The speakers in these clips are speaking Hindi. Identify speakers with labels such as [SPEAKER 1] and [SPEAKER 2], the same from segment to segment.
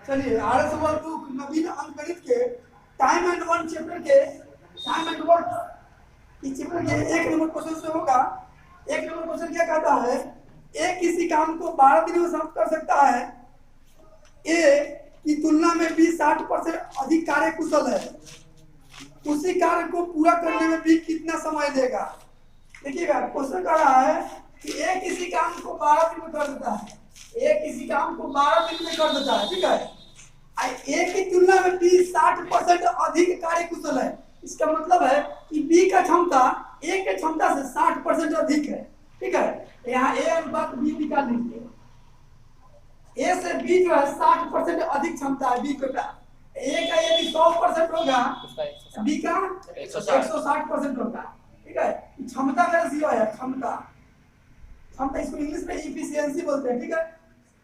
[SPEAKER 1] चलिए आरएस वर्क बुक नवीन अंकगणित के टाइम एंड वन चैप्टर के टाइम एंड वर्क इस चैप्टर के एक नंबर क्वेश्चन से होगा। एक नंबर क्वेश्चन क्या कहता है, ए किसी काम को 12 दिनों में समाप्त कर सकता है, ए की तुलना में बी 60% अधिक कार्य कुशल है, उसी कार्य को पूरा करने में बी कितना समय लेगा। देखिएगा क्वेश्चन कर रहा है कि ए किसी काम को 12 दिन में कर देता है, ए किसी काम को 12 दिन में कर देता है, ठीक है। ए की तुलना में बी 60% अधिक कार्य कुशल है। इसका मतलब है कि बी का क्षमता ए के क्षमता से 60% अधिक है, ठीक है। यहाँ ए अनुपात बी निकाल लीजिए। ए से बी जो है 60% अधिक क्षमता है बी का। ए का यदि 100% होगा, बी का 160% होगा, ठीक है। क्षमता का रेशियो है, क्षमता इसको इंग्लिश में इफिशियंसी बोलते हैं, ठीक है।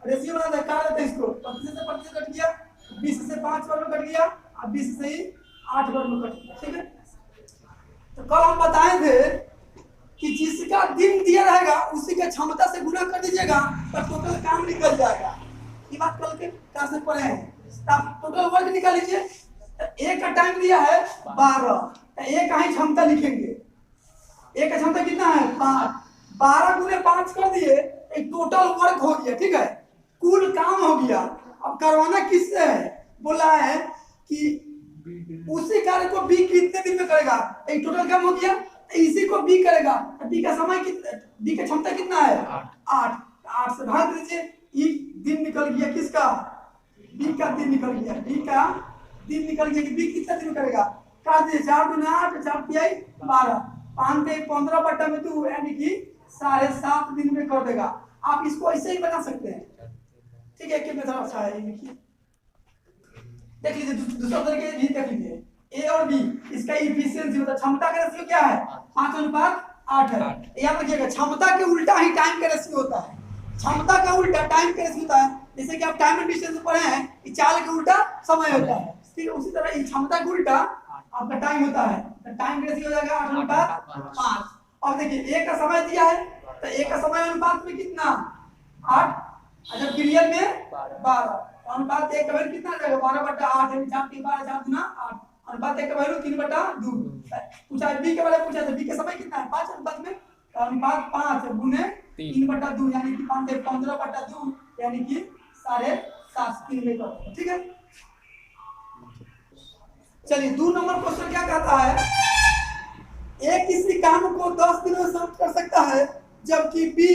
[SPEAKER 1] रेशियो बना देते हैं इसको, 25 से 25 कट गया, 20 से 5 वर्ग कट गया, और 20 से ही 8 वर्ग कट गया, ठीक है। तो कल हम बताए थे कि जिसका दिन दिया रहेगा उसी का क्षमता से गुणा कर दीजिएगा तो टोटल काम निकल जाएगा। ये बात कल के क्लास में पढ़े हैं। आप टोटल वर्क निकाल लीजिए। ए का टाइम दिया है 12, ए का ही क्षमता लिखेंगे। ए का क्षमता कितना है 5, 12 गुने 5 कर दिए, एक टोटल वर्क हो गया, ठीक है। कुल काम हो गया। अब करवाना किससे है, बोला है कि उसी कार्य को बी कितने दिन में करेगा। एक टोटल काम हो गया, इसी को बी करेगा। बी का समय कितना, बी का क्षमता कितना है 8 से भाग दीजिए, ये दिन निकल गया किसका, बी का दिन निकल गया। बी का दिन निकल गया कि बी कितना दिन में करेगा। काट दीजिए, 4 दूना 8, 4 तिहाई 12, 5 पे 15 बटा में 2, यानी कि 7.5 दिन में कर देगा। आप इसको ऐसे ही बना सकते हैं, ठीक है। एक मेथड अच्छा है, देखिए देख लीजिए। दूसरा तरीके भी देख लीजिए। ए और बी इसका इफिशियंसी मतलब क्षमता का रेशियो क्या है 5:8 है। याद रखिएगा क्षमता के उल्टा ही टाइम का रेशियो होता है। क्षमता का उल्टा टाइम का रेशियो होता है। जैसे कि आप टाइम एंड डिस्टेंस पढ़े हैं कि चाल के उल्टा समय होता है, ठीक है। उसी तरह क्षमता के उल्टा आपका टाइम होता है, तो टाइम का रेशियो हो जाएगा 8:5। और देखिए ए का समय दिया है, तो ए का समय अनुपात में कितना 8, जब क्रियल में 12, अनुपात एक का वैल्यू कितना आ जाएगा 12/8 है। 4 3 12 4 गुना 8, अनुपात एक का वैल्यू 3/2। पूछा है बी के बारे में, पूछा है बी का समय कितना है 5 अनुपात में, अनुपात 5 गुने 3/2 यानी कि 5 15/2 यानी कि 7.5 3 में कर, ठीक है। चलिए 2 नंबर क्वेश्चन क्या कहता है, ए किसी काम को 10 दिनों में समाप्त कर सकता है जबकि बी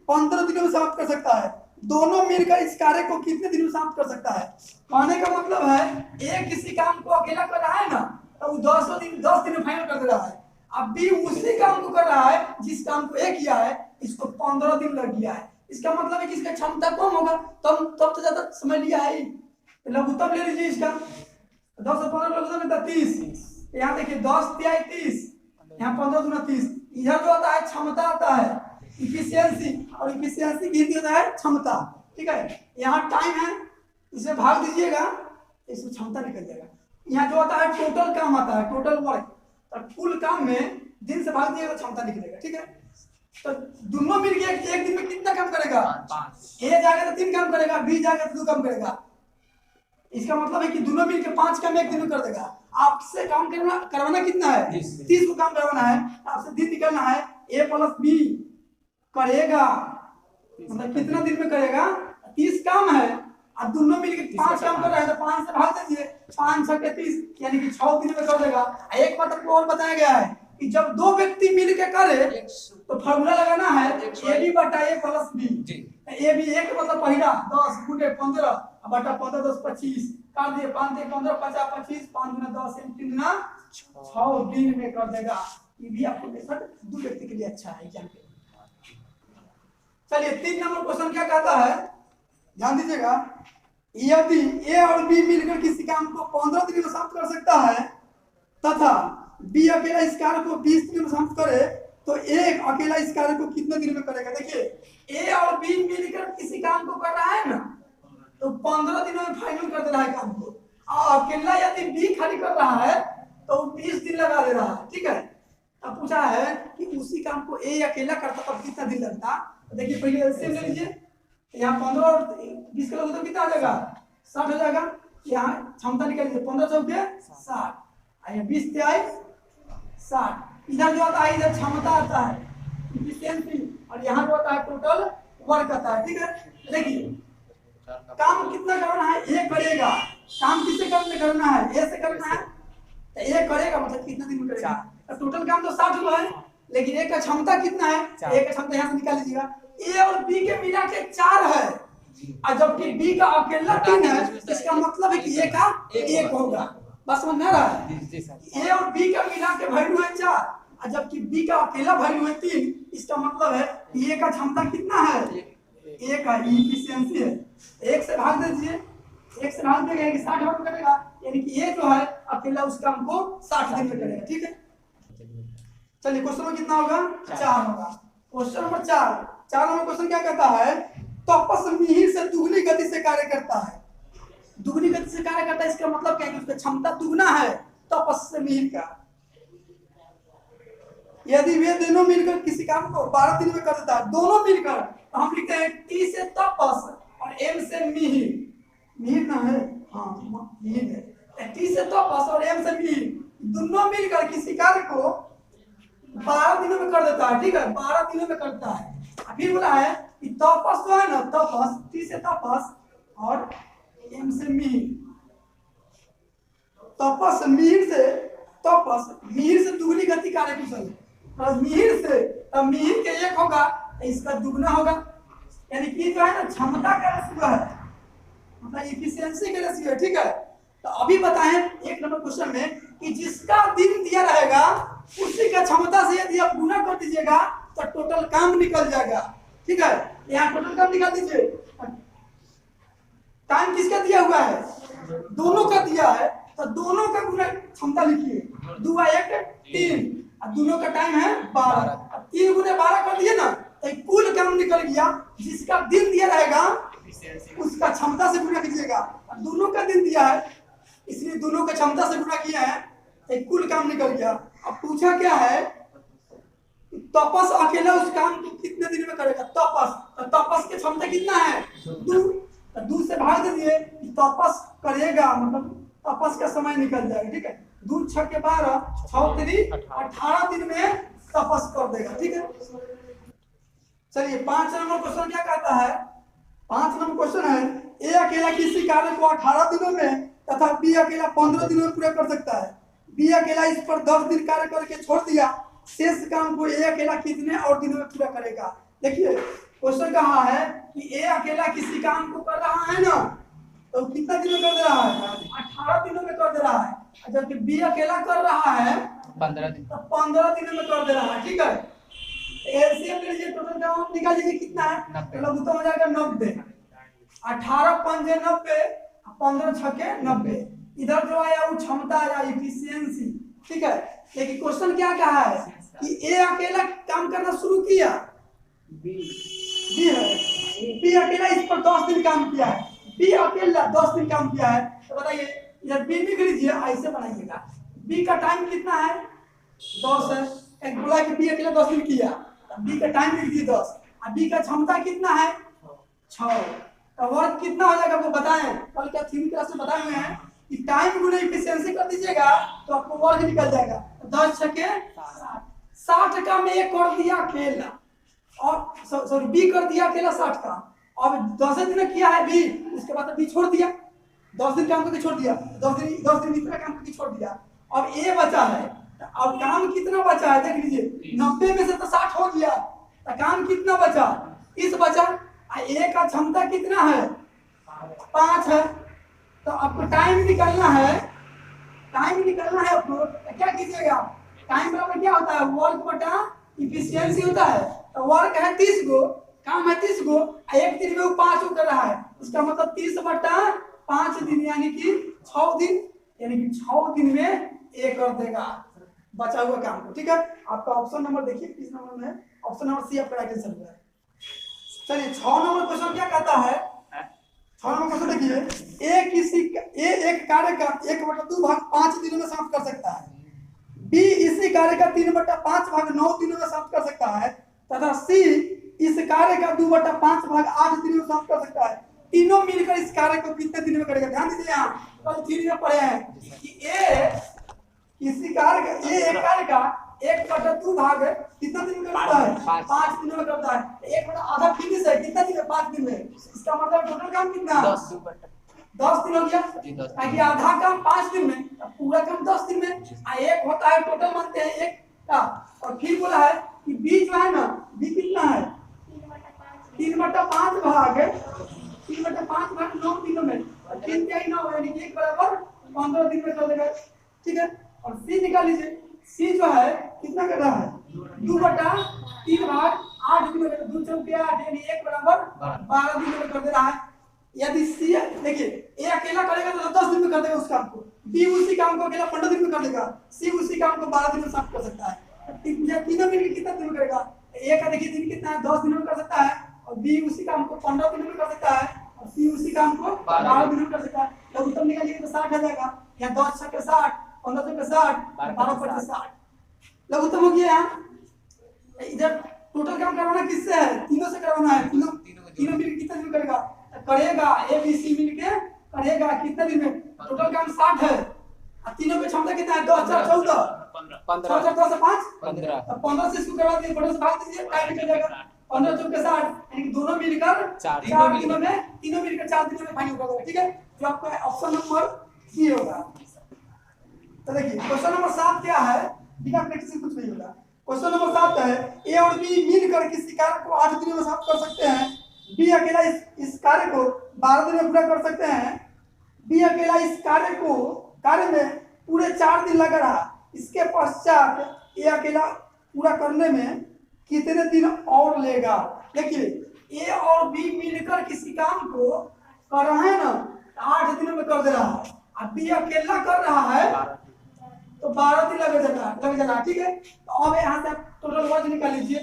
[SPEAKER 1] 15 दिनों में समाप्त कर सकता है। दोनों मिलकर इस कार्य को कितने दिनों में समाप्त कर सकता है। कहने का मतलब है ए किसी काम को अकेला कर रहा है ना, तो वो 10 दिन में फाइनल कर दे रहा है। अब बी उसी काम को कर रहा है जिस काम को ए किया है, इसको 15 दिन लग गया है। इसका मतलब है कि इसका क्षमता कम होगा, तब तो ज्यादा समय लिया है। लघुत्तम ले लीजिए इसका, 10 और 15 लघुत्तम में 30। यहाँ देखिए 10 तिहाई 30, यहाँ 15 गुना 30। इधर जो होता है क्षमता आता है इफिशियंसी, और इफिशियंसी की होता है क्षमता, ठीक है। यहाँ टाइम है, इसे भाग दीजिएगा, इसमें क्षमता निकल जाएगा। यहाँ जो होता है टोटल काम आता है, टोटल वर्क, तो कुल काम में दिन से भाग दिएगा तो क्षमता निकलेगा, ठीक है। तो दोनों मिल के एक दिन में कितना काम करेगा 5, ए जाएगा तो 3 काम करेगा, बी जाएगा तो 2 काम करेगा। इसका मतलब है कि दोनों मिलकर 5 काम एक दिन में कर देगा। आपसे काम करवाना कितना है 30 को काम करवाना है। आपसे दिन निकलना है, ए प्लस बी करेगा, मतलब कितना दिन में करेगा 30 काम है। अब दोनों मिलकर 5 काम कर रहा है तो 5 से भाग दीजिए, 5 6 30 यानी कि 6 दिन में कर देगा। एक बात आपको और बताया गया है कि जब 2 व्यक्ति मिलकर करे तो फार्मूला लगाना है ए बी बटा ए प्लस बी। ए बी एक मतलब पहला 10 गुने 15 बटा 15 10 25 काट दिए, 5 3 15 50 25, 5 गुना 10 3 गुना 6 दिन में कर देगा। ये भी आपको मेथड 2 व्यक्ति के लिए अच्छा है एग्जाम के। चलिए 3 नंबर क्वेश्चन क्या कहता है, ध्यान दीजिएगा। यदि ए और बी मिलकर किसी काम को 15 दिन में समाप्त कर सकता है तथा बी अकेला इस कार्य को 20 दिन में समाप्त करे तो ए अकेला इस कार्य को कितने दिन में करेगा। देखिए ए और बी मिलकर किसी काम को कर रहा है ना, तो 15 दिनों में फाइनल कर दे रहा है काम को। और अकेला यदि बी खाली कर रहा है तो 20 दिन लगा दे रहा है, ठीक है। अब पूछा है कि उसी काम को ए अकेला करता तब कितना दिन लगता। देखिए पहले एलसीएम ले लीजिए, यहाँ 15 और 20 का लघुत्तम कितना आ जाएगा 60 हो जाएगा। यहाँ क्षमता निकल गई 15 चौके 60, आइए 20 से आई 60। इधर जो आता है इधर क्षमता आता है इफिशिएंसी, और यहाँ जो आता है टोटल वर्क आता है। ठीक है, देखिए काम कितना करना है, ए करेगा। काम किससे करना है, ए से करना है, तो ए करेगा मतलब कितना दिन में करेगा। तो टोटल काम तो 60 हुआ है, लेकिन ए का क्षमता कितना है, ए का क्षमता यहाँ से निकाल लीजिएगा। ए और बी के मिला के 4 है, और जबकि बी का अकेला 3 है, इसका मतलब है कि ए का 1 होगा। बस समझ में आ रहा है? ए और बी का मिला के वैल्यू है 4, और जबकि बी का अकेला वैल्यू है 3, इसका मतलब है कि ए का क्षमता कितना है, ए का इफिशिएंसी है। 1 से भाग दीजिए, 1 से भाग देंगे कि 60 वर्क करेगा, यानी कि ए जो है अकेला उस काम को 60 दिन में करेगा। ठीक है, चलिए क्वेश्चन में कितना होगा, 4 होगा। क्वेश्चन नंबर 4 नंबर क्वेश्चन क्या कहता है, तपस मिहिर से दुगनी गति से कार्य करता है। दुगनी गति से कार्य करता है, इसका मतलब क्या है कि उसका क्षमता दुगना है तपस से मिहिर का। यदि वे दोनों मिलकर किसी काम को 12 दिन में कर देता है, दोनों मिलकर, तो हम लिखते हैं टी से तपस और एम से मिहिर। मिहिर ना है, हाँ मिहिर है। टी से तपस और एम से मिहिर दोनों मिलकर किसी कार्य को 12 दिनों में कर देता है। ठीक है, 12 दिनों में करता है। फिर बोला है कि तपस जो है ना, तपस टी से तपस और एम से मिहिर। तपस मिहिर से दुगनी गति कार्य कुशल, और मिहिर से तब मिहिर के 1 होगा, इसका दुगना होगा। यानी कि जो है ना क्षमता का रेशियो है, मतलब इफिशिएंसी का रेशियो है। ठीक है, तो अभी बताएं 1 नंबर क्वेश्चन में कि जिसका दिन दिया रहेगा उसी का क्षमता से यदि आप गुना कर दीजिएगा तो टोटल काम निकल जाएगा। ठीक है, यहाँ टोटल काम निकाल दीजिए। टाइम किसका दिया हुआ है, दोनों का दिया है, तो दोनों का गुना क्षमता लिखिए। 2 और 1 3, और दोनों का टाइम है 12। अब 3 गुने 12 कर दिए ना, तो कुल काम निकल गया। जिसका दिन दिया रहेगा उसका क्षमता से गुना कीजिएगा। अब दोनों का दिन दिया है, इसलिए दोनों का क्षमता से गुना किया है, तो कुल काम निकल गया। अब पूछा क्या है, तपस अकेला उस काम को कितने दिन में करेगा। तपस की क्षमता कितना है, 2 से भाग दीजिए। तपस करेगा मतलब तपस का समय निकल जाएगा। ठीक है, 2 6 के 12, 6 3 18 दिन में तपस कर देगा। ठीक है, चलिए 5 नंबर क्वेश्चन क्या कहता है। 5 नंबर क्वेश्चन है, ए अकेला किसी कार्य को 18 दिनों में तथा बी अकेला 15 दिनों में पूरा कर सकता है। बी अकेला इस पर 10 दिन कार्य करके छोड़ दिया, शेष काम को ए अकेला कितने और दिनों में पूरा करेगा। देखिए क्वेश्चन कहा है कि ए अकेला किसी काम को कर रहा है ना, तो कितना दिनों में कर दे रहा है, 18 दिनों में कर दे रहा है। जबकि बी अकेला कर रहा है 15 दिन, तो 15 दिनों में कर दे रहा है। ठीक है, एलसीएम ले लीजिए, टोटल काम निकाल लीजिए कितना है, मतलब उत्तर हो जाएगा 90। 18 पंजे 90, 15 छके 90। इधर जो आया वो क्षमता आया, इफिशिएंसी। ठीक है, लेकिन क्वेश्चन क्या कहा है कि ए अकेला काम करना शुरू किया, बी है, बी अकेला इस पर 10 दिन काम किया है। बी अकेला 10 दिन काम किया है, तो बताइए इधर बी लिख लीजिए, ऐसे बनाइएगा। बी का टाइम कितना है, 10 है। एक बोला कि बी अकेला 10 दिन किया, बी का टाइम लिख दीजिए 10, और बी का क्षमता कितना है 6। तो वर्क कितना हो जाएगा वो बताएं, कल क्या थ्योरी क्लास में बताए हुए हैं कि टाइम गुना इफिशिएंसी कर दीजिएगा तो आपको वर्क निकल जाएगा। 10 छके 60 का में एक कर दिया अकेला, और सॉरी बी कर दिया अकेला 60 का, और 10 दिन किया है बी, उसके बाद बी छोड़ दिया, 10 दिन काम करके छोड़ दिया, 10 दिन इतना काम करके छोड़ दिया। अब ए बचा है, और काम कितना बचा है देख लीजिए, 90 में से तो 60 हो गया, तो काम कितना बचा, 30 बचा। ए का क्षमता कितना है 5 है। तो आपको टाइम निकालना है, आपको तो क्या कीजिएगा, टाइम बराबर क्या होता है, वर्क बटा इफिशिएंसी होता है। तो वर्क है 30 गो, काम है 30 गो, एक दिन में वो 5 कर रहा है, इसका मतलब 30 बटा 5 दिन, यानी कि 6 दिन, यानी कि 6 दिन में ए कर देगा बचा हुआ काम को। ठीक है, आपका ऑप्शन नंबर देखिए किस नंबर में है, ऑप्शन नंबर सी आपका राइट आंसर है। चलिए 6 नंबर क्वेश्चन क्या कहता है, 6 नंबर क्वेश्चन देखिए, ए एक कार्य का 1/2 भाग 5 दिनों में समाप्त कर सकता है। बी इसी कार्य का 3/5 भाग 9 दिनों में समाप्त कर सकता है, तथा सी इस कार्य का 2/5 भाग 8 दिनों में समाप्त कर सकता है। तीनों मिलकर इस कार्य को कितने दिन में करेगा। ध्यान दीजिए, यहाँ कल 3 में पढ़े हैं कि ए किसी कार्य का एक कार्य का 1/2 भाग कितना दिन में करता है, 5 दिन में करता है। 1 आधा फिनिश है कितना दिन में, 5 दिन में। इसका मतलब टोटल काम कितना, 10 दिन हो गया। ताकि आधा काम 5 दिन में, पूरा काम 10 दिन में। एक होता है टोटल मानते हैं 1 का। और फिर बोला है कि बी जो है ना, बी कितना है 3/5 भाग 3/5 भाग 9 दिनों में। 3 क्या 9 यानी 1 बराबर 15 दिन में कर देगा। ठीक है। और सी निकाल लीजिए, सी जो है कितना कर रहा है 2/3 भाग 8 दिन में, 2 चौके 8 यानी 1 बराबर 12 दिन में कर दे रहा है। यदि सी देखिए ए अकेला करेगा तो 10 दिन में कर देगा उस काम को, बी उसी काम को अकेला 15 दिन में कर देगा, सी उसी काम को 12 दिन में समाप्त कर सकता है। तीनों मिलकर कितना दिन में करेगा, ए का देखिए दिन कितना है 10 दिन में कर सकता है, और बी उसी काम को 15 दिन में कर सकता है, और सी उसी काम को 12 दिन में कर सकता है। तो उत्तर निकालिए तो 60 आ जाएगा। यहाँ 10 छक्के 60, 15 छक्के 60, 12 पच्चीस 60 लघुत्तम हो गया। इधर टोटल काम करवाना किससे है, तीनों से करवाना है। तीनों मिलकर कितना दिन करेगा, करेगा ए बी सी मिलके करेगा कितने दिन में, टोटल काम 60 है। और तीनों की क्षमता कितना है, 2 4 14 15 4 10 5 15। अब 15 से इसको करवा दीजिए, 15 से भाग दीजिए, टाइम निकल जाएगा। 15 चौके 60 यानी कि दोनों मिलकर 4 दिनों में, तीनों मिलकर 4 दिनों में फाइनल कर देगा। ठीक है, जो आपका ऑप्शन नंबर सी होगा। तो देखिए क्वेश्चन नंबर 7 क्या है, बिना प्रैक्टिस से कुछ नहीं होगा। क्वेश्चन नंबर 7 है ए और बी मिलकर किसी कार्य को 8 दिनों में समाप्त कर सकते हैं। बी अकेला इस कार्य को 12 दिन में पूरा कर सकते हैं। बी अकेला इस कार्य में पूरे 4 दिन लगा रहा। इसके पश्चात ए अकेला पूरा करने में कितने दिन और लेगा। देखिए ए और बी मिलकर किसी काम को कर रहे हैं ना, 8 दिनों में कर दे रहा है। अब बी अकेला कर रहा है तो 12 दिन लग जाएगा। ठीक है, तो अब यहाँ से टोटल वर्क निकाल लीजिए,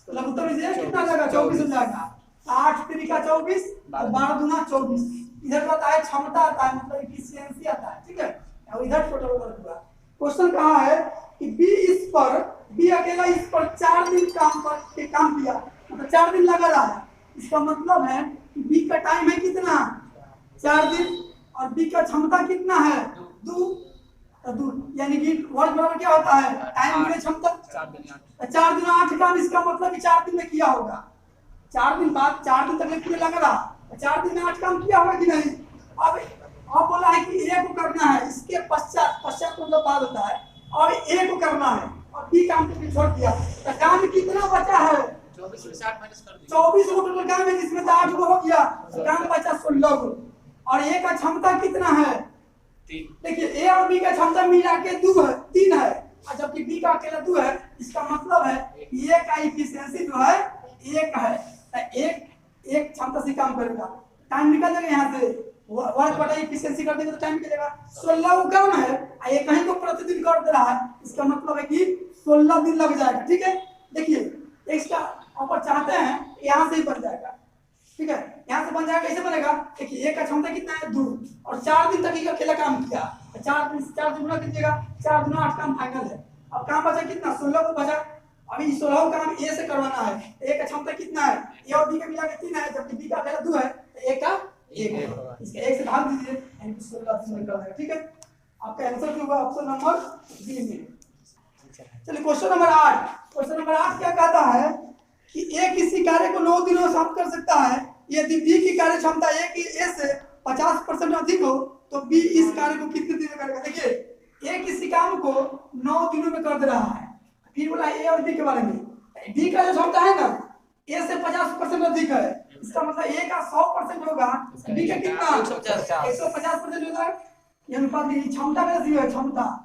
[SPEAKER 1] लघुत्तम लीजिए कितना जाएगा, 24 हो जाएगा। 8 3 24 और 12 दूना 24। इधर का आता है क्षमता, आता है मतलब एफिशिएंसी आता है। ठीक है, और इधर टोटल वर्क हुआ। क्वेश्चन कहा है कि बी अकेला इस पर 4 दिन काम किया, मतलब 4 दिन लगा रहा है। इसका मतलब है कि बी का टाइम है कितना, 4 दिन, और बी का क्षमता कितना है 2 यानी कि वर्क बराबर क्या होता है, टाइम गुणे क्षमता। 4 दिन 8 काम, इसका मतलब 4 दिन में किया होगा। 4 दिन बाद 4 दिन तक पूरे लगा रहा, 4 दिन में 8 काम किया होगा कि नहीं। अब बोला है कि ए को करना है, इसके पश्चात मतलब बाद होता है, और ए को करना है और बी काम को भी छोड़ दिया। तो काम कितना बचा है, 24 में 60 माइनस कर दिया, 24 को टोटल काम है, जिसमें 8 को हो गया, तो काम बचा 16 को। और ए का क्षमता कितना है 3। देखिए ए और बी का क्षमता मिला के 3 है, और जबकि बी का अकेला 2 है। इसका मतलब है ए का एफिशिएंसी जो है 1 है। एक क्षमता से काम करेगा, टाइम निकल जाएगा। यहाँ से वर्क बटा एफिशिएंसी कर देंगे तो टाइम निकलेगा। 16 वो काम है, ये कहीं को प्रतिदिन कर दे रहा है, इसका मतलब है कि 16 दिन लग जाएगा। ठीक है, देखिए इसका ऑफर चाहते हैं यहाँ से ही बन जाएगा। ठीक है, यहाँ से बन जाएगा, कैसे बनेगा, देखिए एक का क्षमता कितना है 2, और 4 दिन तक ही अकेला काम किया। 4 दिन गुना कीजिएगा, 4 गुना 8 काम फाइनल है। अब काम बचा कितना, 16 को बचा। अभी 16 काम ए से करवाना है। ए का क्षमता कितना है, ए और बी का मिला के 3 है, जबकि बी का अकेला 2 है, तो ए का 1 है। इसके 1 से भाग दीजिए, यानी कि 16 दिन कर देगा। ठीक है, आपका आंसर क्या होगा, ऑप्शन नंबर बी में। चलिए क्वेश्चन नंबर 8। क्वेश्चन नंबर 8 क्या कहता है कि ए किसी कार्य को 9 दिनों में समाप्त कर सकता है। यदि बी की कार्य क्षमता ए से 50% अधिक हो तो बी इस कार्य को कितने दिन में करेगा। देखिए ए किसी काम को 9 दिनों में कर दे रहा है। फिर बोला ए और बी के बारे में, बी का जो क्षमता है ना ए से 50% अधिक है, इसका मतलब ए का 100% होगा, बी का कितना 150% होगा। ये अनुपात की क्षमता का रेशियो है, क्षमता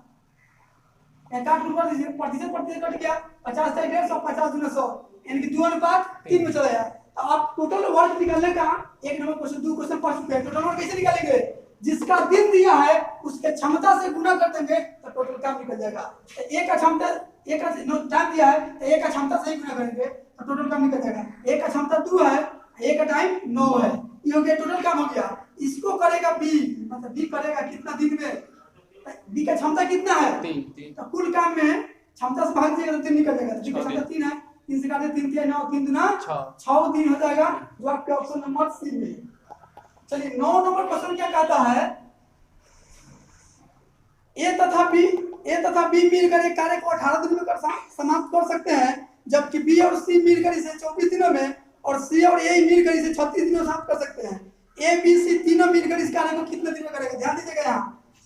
[SPEAKER 1] काट ऊपर दीजिए, प्रतिशत कट गया, 50 से 150, 50 गुना 100 यानी कि 2:3 में चला गया। तो आप टोटल वर्क निकालने का 1 नंबर क्वेश्चन 2 क्वेश्चन पढ़ चुके हैं। टोटल वर्क कैसे निकालेंगे, जिसका दिन दिया है उसके क्षमता से गुना कर देंगे तो टोटल काम निकल जाएगा। एक का क्षमता एक का टाइम दिया है तो एक का क्षमता से ही गुना करेंगे तो टोटल काम निकल जाएगा। एक का क्षमता 2 है, एक का टाइम 9 है, ये हो गया टोटल काम हो गया। इसको करेगा बी, मतलब बी करेगा कितना दिन में, बी का क्षमता कितना है 3। तो कुल काम में क्षमता से भाग दिएगा तो 3 निकल जाएगा। बी का क्षमता 3 है, 3 से काटे 3 3 9 3 दूना 6 दिन हो जाएगा, जो आपके ऑप्शन नंबर सी में। चलिए 9 नंबर क्वेश्चन क्या कहता है, ए तथा बी मिलकर एक कार्य को 18 दिन में समाप्त कर सकते हैं, जबकि बी और सी मिलकर इसे 24 दिनों में और सी और ए मिलकर इसे 36 दिनों में समाप्त कर सकते हैं। ए बी सी तीनों मिलकर इस कार्य को कितने दिन में करेंगे? ध्यान दीजिएगा, यहाँ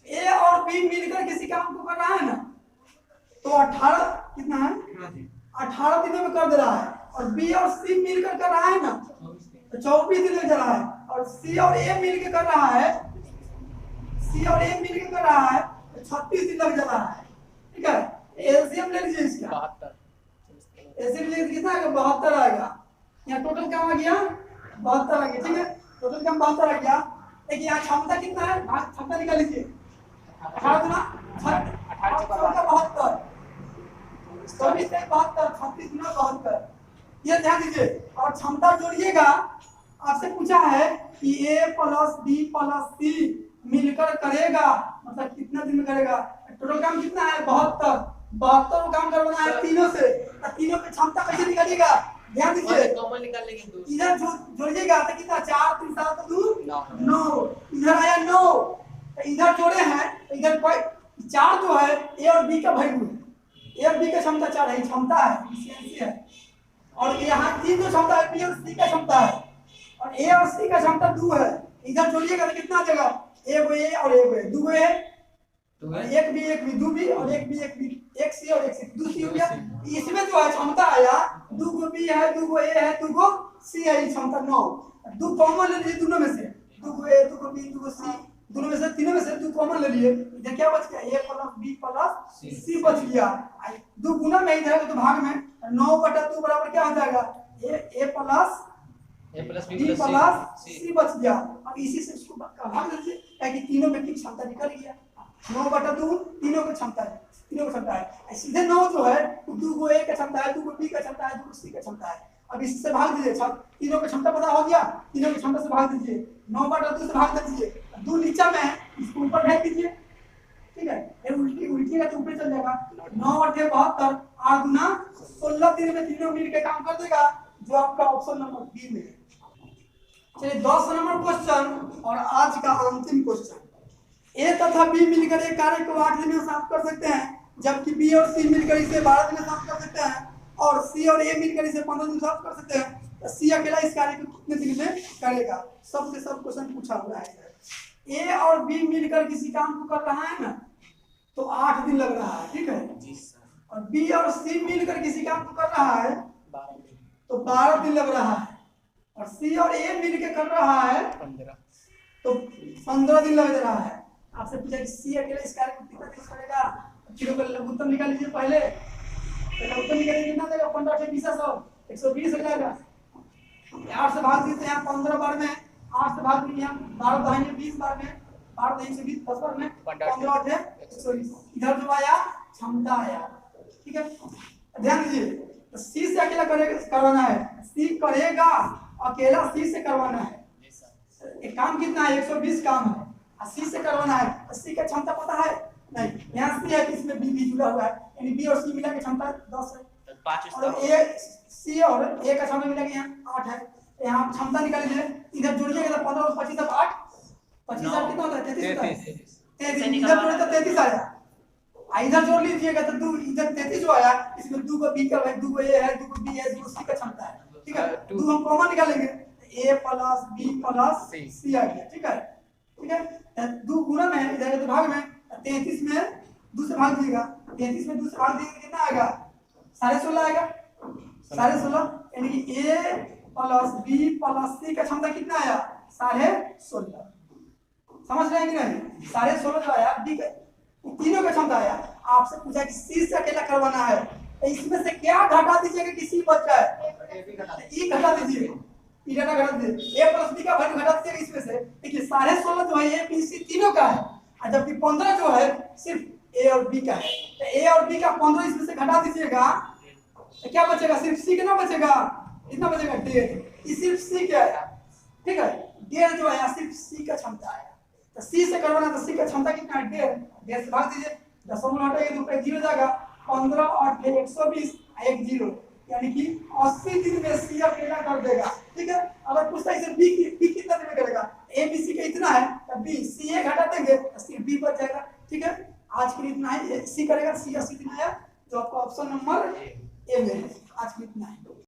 [SPEAKER 1] ए और बी मिलकर किसी काम को कर रहा है ना, तो 18 कितना है, 18 दिनों में कर दे रहा है। और बी और सी मिलकर कर रहा है ना, तो 24 दिन लग रहा है। और सी और ए मिलकर कर रहा है, सी और ए मिलकर कर रहा है तो 36 दिन लग जा रहा है। ठीक है, एलसीएम ले लीजिए इसका, 72 एलसीएम ले कितना आएगा, 72 आएगा। यहाँ टोटल क्या आ गया, 72 आ गया। ठीक है, टोटल क्या 72 आ गया। देखिए यहाँ क्षमता कितना है, क्षमता निकाल लीजिए, 18 गुना 72, 24 से 72, 36 गुना 72, ये ध्यान दीजिए। और क्षमता जोड़िएगा, आपसे पूछा है कि ए प्लस बी प्लस सी मिलकर करेगा, मतलब कितना दिन में करेगा। टोटल काम कितना है, 72 काम करवाना है तीनों से। तीनों की क्षमता कैसे निकालिएगा, ध्यान दीजिए, कॉमन निकाल लेंगे, इधर जोड़िएगा तो कितना, 4 3 7 2 9, इधर आया 9, तो इधर जोड़े हैं, इधर 4 जो है ए और बी का वैल्यू है, ए और बी का क्षमता 4 है, क्षमता है, एफिशिएंसी है। और यहाँ 3 जो क्षमता है, बी और सी का क्षमता है, और ए और सी का क्षमता 2 है। इधर जोड़िएगा तो कितना जगह, एक ए और एक ए, 2 ए, एक बी 2 बी और एक बी एक सी और एक सी, 2 सी हो गया। इसमें जो है क्षमता आया, 2 बी है, 2 ए है, 2 सी है, क्षमता 9। 2 कॉमन ले लीजिए दोनों में से, 2 ए 2 बी 2 सी, दोनों में से, तीनों में से 2 कॉमन ले लिए, इधर क्या बच गया, ए प्लस बी प्लस सी बच गया। 2 गुना में इधर तो भाग में 9/2 बराबर क्या हो जाएगा, ए प्लस बी प्लस सी बच गया। अब इसी से इसको भाग दीजिए, ताकि तीनों में की क्षमता निकल गया। 9/2 तीनों की क्षमता है, तीनों की क्षमता है। सीधे 9 जो है 2 ए का क्षमता है, 2 बी का क्षमता है, 2 सी का क्षमता है। अब इससे भाग दीजिए, तीनों की क्षमता पता हो गया, तीनों की क्षमता से भाग दीजिए, 9/2 से भाग दीजिए, 2 नीचे में है, इसको ऊपर भेज दीजिए। ठीक है, ये उल्टी का ऊपर चल जाएगा, 9/8 72, 8 गुना 16 दिन में तीनों मिलकर काम कर देगा, जो आपका ऑप्शन नंबर बी में है। चलिए 10 नंबर क्वेश्चन और आज का अंतिम क्वेश्चन, ए तथा बी मिलकर एक कार्य को 8 दिन में समाप्त कर सकते हैं, जबकि बी और सी मिलकर इसे 12 दिन में समाप्त कर सकते हैं, और सी और ए मिलकर इसे 15 दिन में समाप्त कर सकते हैं। तो सी अकेला इस कार्य को कितने दिन में करेगा? सबसे सब क्वेश्चन पूछा हुआ है। ए और बी मिलकर किसी काम को कर रहा है ना, तो 8 दिन लग रहा है। ठीक है जी सर। और बी और सी मिलकर किसी काम को कर रहा है तो 12 दिन लग रहा है, और सी और ए मिलकर कर रहा है 15, तो 15 दिन लग रहा है। आपसे पूछा कि सी अकेले इस कार्य को कितना दिन करेगा, फिर लघुत्तम निकाल लीजिए। पहले लघुत्तम निकालिए, कितना देगा, 15 से 20 120 हो जाएगा। 8 से भाग दीजिए, यहाँ 15 बार में 8 से भाग दीजिए, यहाँ 12 दहाई 20 बार में, 12 दहाई से 20 10 बार में 15 से 120। इधर जो आया क्षमता आया। ठीक है, ध्यान दीजिए, तो सी से अकेला करवाना है, सी करेगा अकेला, सी से करवाना है। एक काम कितना है, 120 काम है, सी से करवाना है। सी का क्षमता पता है नहीं, यहाँ सी है, इसमें बी जुड़ा हुआ है, यानी बी और सी मिला के क्षमता 10 है, और ए सी और ए का क्षमता मिला के यहाँ 8 है। यहाँ क्षमता निकाल लीजिए, इधर जोड़िएगा तो 15 और 25 अब 8, 25 कितना होता है, 33 इधर जोड़े तो 33 आया। इधर जोड़ लीजिएगा तो 2 इधर 33 जो आया, इसमें 2 को बी का है, 2 को ए है, 2 को बी है, 2 को सी का क्षमता है। ठीक है, 2 हम कॉमन निकालेंगे, ए प्लस बी प्लस सी आ गया। ठीक है, ठीक है, 2 गुना में इधर तो भाग में 33 में 2 से भाग दीजिएगा, 33 में 2 से भाग देंगे कितना आएगा, 16.5 आएगा, 16.5, यानी कि ए प्लस बी प्लस सी का क्षमता कितना आया, 16.5। समझ रहे हैं कि नहीं, 16.5 जो आया, बी का तीनों का क्षमता आया। आपसे पूछा कि सी से अकेला करवाना है, तो इसमें से क्या घटा दीजिएगा कि सी बच जाए, ई घटा दीजिए, ई घटा दीजिए, ए प्लस बी का वैल्यू घटा दीजिएगा इसमें से। देखिए 16.5 जो है ए बी सी तीनों का है, और जबकि 15 जो है सिर्फ ए और बी का है, तो ए और बी का 15 इसमें से घटा दीजिएगा तो क्या बचेगा, सिर्फ सी कितना बचेगा, इतना बचेगा 1.5, सिर्फ सी क्या आया। ठीक है, 1.5 जो आया सिर्फ सी का क्षमता आया। तो सी से करवाना, तो सी का क्षमता कितना है, 1.5 से भाग दीजिए, दशमलव हटाइए तो पे 0 जाएगा, 15 और 120 1 0, यानी कि 80 दिन में सी अकेला कर देगा। ठीक है, अगर पूछता है बी कितना डिवाइड करेगा, ए बी सी का इतना है तब बी सी ए घटा देंगे तो सिर्फ बी बच जाएगा। ठीक है, आज के लिए इतना है। सी करेगा, सी या सी इतना है जो आपको ऑप्शन नंबर ए में है। आज के लिए इतना है।